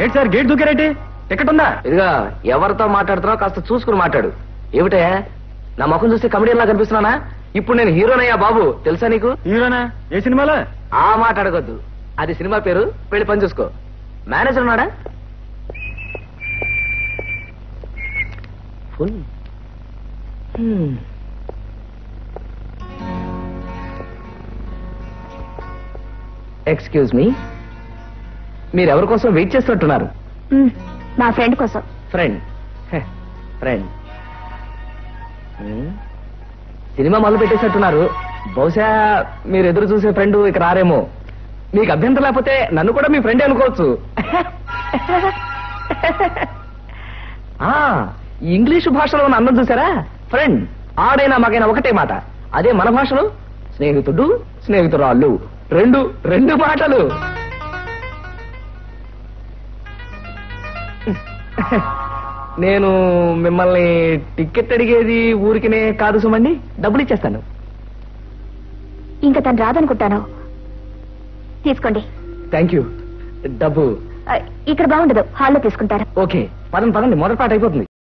ఏంటి sir gate దూకారేంటి? Ticket ఉందా? ఇదిగా ఎవరితో మాట్లాడుతున్నావు కాస్త చూసుకుని మాట్లాడు. ఏమిటే నా ముఖం చూస్తే కమెడియన్ లా కనిపిస్తున్నానా? ఇప్పుడు నేను హీరోనయ్యా బాబు, తెలుసా నీకు? హీరోనా? ఏ సినిమాలో? ఆ మాట అడగొద్దు, అది సినిమా పేరు. వెళ్ళి పని చూసుకో. మేనేజర్ ఉన్నాడా? ఫుల్. ఎక్స్క్యూజ్ మీ, మీరెవరి కోసం వెయిట్ చేస్తున్నట్టున్నారు? నా ఫ్రెండ్ కోసం. ఫ్రెండ్? ఫ్రెండ్ సినిమా మొదలు పెట్టేసినట్టున్నారు. బహుశా మీరు ఎదురు చూసే ఫ్రెండ్ ఇక రారేమో. మీకు అభ్యంతరం లేకపోతే నన్ను కూడా మీ ఫ్రెండే అనుకోవచ్చు. ఇంగ్లీషు భాషలో ఉన్న అన్నం చూసారా? ఫ్రెండ్ ఆడైనా మగైనా ఒకటే మాట. అదే మన భాషలో స్నేహితుడు స్నేహితురాళ్ళు, రెండు మాటలు. నేను మిమ్మల్ని టికెట్ అడిగేది ఊరికినే కాదు సుమండి, డబ్బులు ఇచ్చేస్తాను. ఇంకా తను రాదనుకుంటాను. తీసుకోండి. Thank you. డబ్బు ఇక్కడ బాగుండదు, హాల్లో తీసుకుంటారు. ఓకే, పదండి మొదటి పాట అయిపోతుంది.